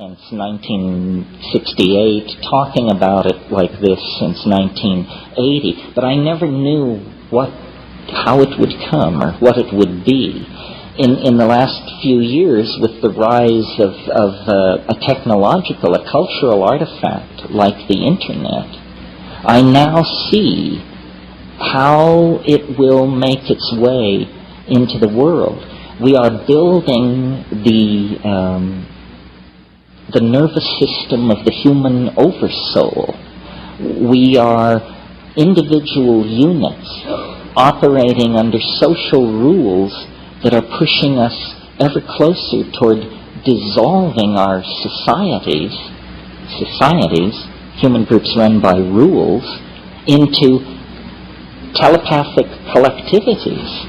since 1968, talking about it like this since 1980, but I never knew how it would come or what it would be. In the last few years, with the rise of a technological, a cultural artifact like the Internet, I now see how it will make its way into the world. We are building the nervous system of the human oversoul. We are individual units operating under social rules that are pushing us ever closer toward dissolving our societies, human groups run by rules, into telepathic collectivities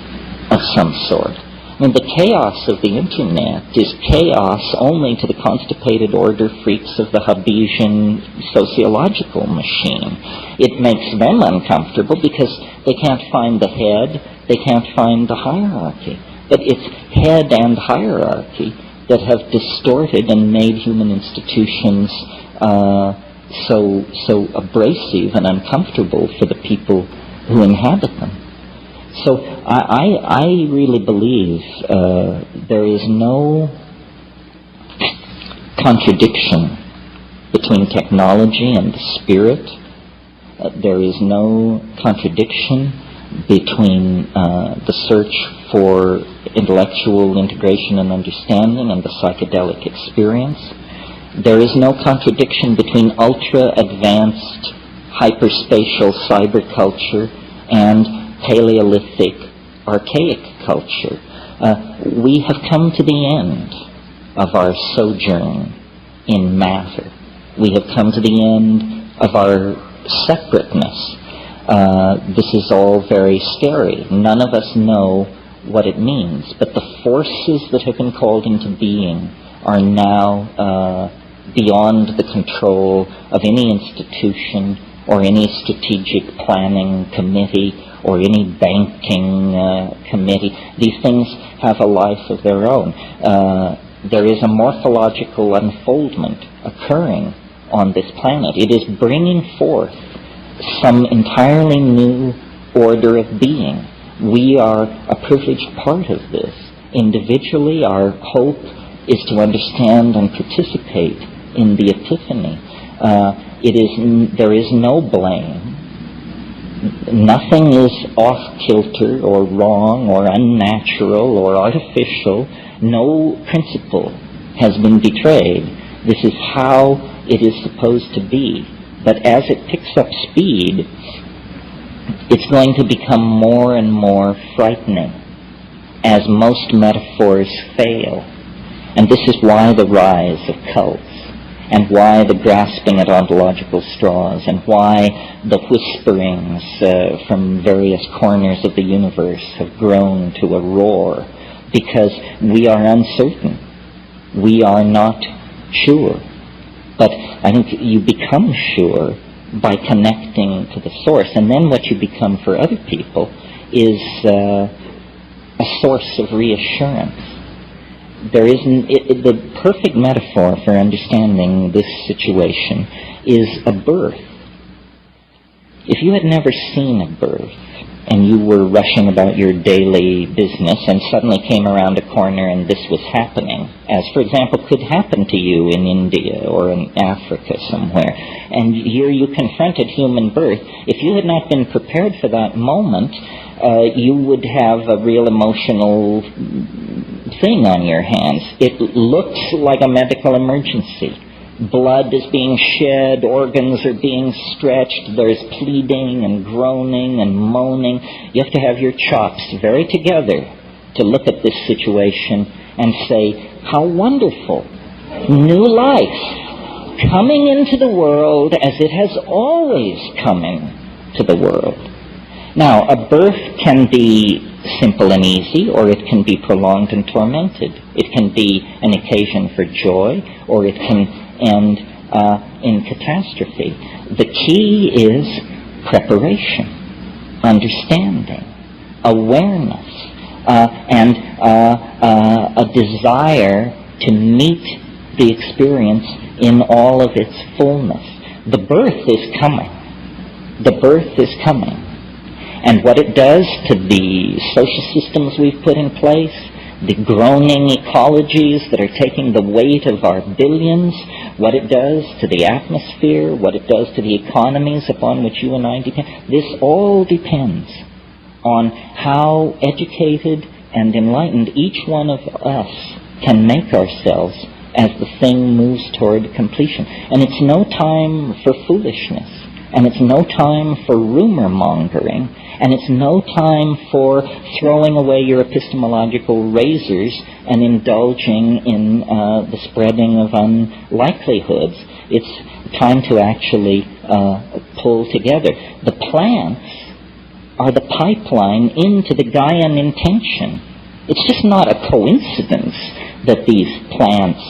of some sort. I mean, the chaos of the Internet is chaos only to the constipated order freaks of the Hobbesian sociological machine. It makes them uncomfortable because they can't find the head, they can't find the hierarchy. But it's head and hierarchy that have distorted and made human institutions so abrasive and uncomfortable for the people who inhabit them. So I really believe there is no contradiction between technology and the spirit. There is no contradiction between the search for intellectual integration and understanding and the psychedelic experience. There is no contradiction between ultra-advanced hyperspatial cyberculture and Paleolithic archaic culture. We have come to the end of our sojourn in matter. We have come to the end of our separateness. This is all very scary. None of us know what it means, but the forces that have been called into being are now beyond the control of any institution or any strategic planning committee or any banking committee. These things have a life of their own. There is a morphological unfoldment occurring on this planet. It is bringing forth some entirely new order of being. We are a privileged part of this. Individually, our hope is to understand and participate in the epiphany. There is no blame. Nothing is off-kilter or wrong or unnatural or artificial. No principle has been betrayed. This is how it is supposed to be. But as it picks up speed, it's going to become more and more frightening as most metaphors fail. And this is why the rise of cults, and why the grasping at ontological straws, and why the whisperings from various corners of the universe have grown to a roar, because we are uncertain. We are not sure. But I think you become sure by connecting to the source, and then what you become for other people is a source of reassurance. The perfect metaphor for understanding this situation is a birth. If you had never seen a birth, and you were rushing about your daily business and suddenly came around a corner and this was happening, as, for example, could happen to you in India or in Africa somewhere, and here you confronted human birth, if you had not been prepared for that moment, you would have a real emotional thing on your hands. It looks like a medical emergency. Blood is being shed, organs are being stretched, there's pleading and groaning and moaning. You have to have your chops very together to look at this situation and say, how wonderful, new life, coming into the world as it has always come into the world. Now, a birth can be simple and easy, or it can be prolonged and tormented. It can be an occasion for joy, or it can end in catastrophe. The key is preparation, understanding, awareness, and a desire to meet the experience in all of its fullness. The birth is coming. The birth is coming. And what it does to the social systems we've put in place, the groaning ecologies that are taking the weight of our billions, what it does to the atmosphere, what it does to the economies upon which you and I depend, this all depends on how educated and enlightened each one of us can make ourselves as the thing moves toward completion. And it's no time for foolishness, and it's no time for rumor mongering, and it's no time for throwing away your epistemological razors and indulging in the spreading of unlikelihoods. It's time to actually pull together. The plants are the pipeline into the Gaian intention. It's just not a coincidence that these plants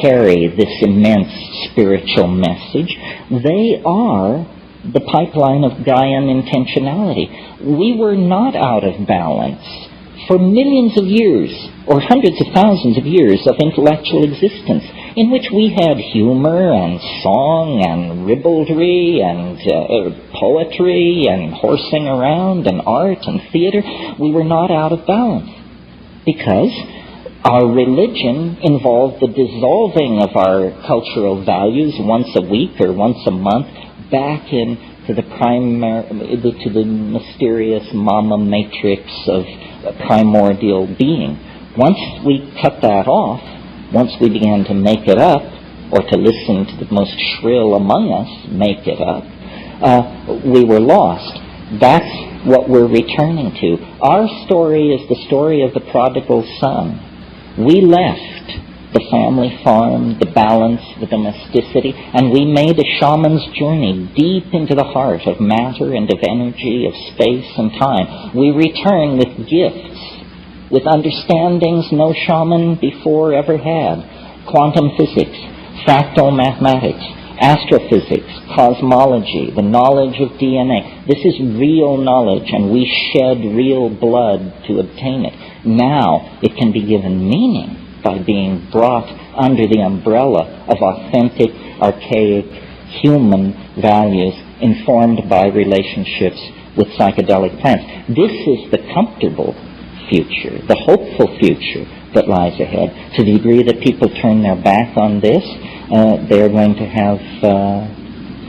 carry this immense spiritual message. They are the pipeline of Gaian intentionality. We were not out of balance for millions of years, or hundreds of thousands of years of intellectual existence, in which we had humor and song and ribaldry and poetry and horsing around and art and theater. We were not out of balance because our religion involved the dissolving of our cultural values once a week or once a month back into the mysterious mama matrix of primordial being. Once we cut that off, once we began to make it up, or to listen to the most shrill among us make it up, we were lost. That's what we're returning to. Our story is the story of the prodigal son. We left the family farm, the balance, the domesticity, and we made a shaman's journey deep into the heart of matter and of energy, of space and time. We return with gifts, with understandings no shaman before ever had. Quantum physics, fractal mathematics, astrophysics, cosmology, the knowledge of DNA. This is real knowledge, and we shed real blood to obtain it. Now it can be given meaning by being brought under the umbrella of authentic, archaic, human values informed by relationships with psychedelic plants. This is the comfortable future, the hopeful future that lies ahead. To the degree that people turn their back on this, they're going to have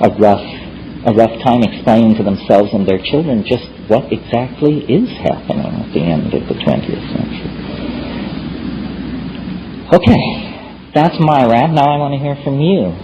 a rough time explaining to themselves and their children just what exactly is happening at the end of the 20th century. Okay, that's my rant. Now I want to hear from you.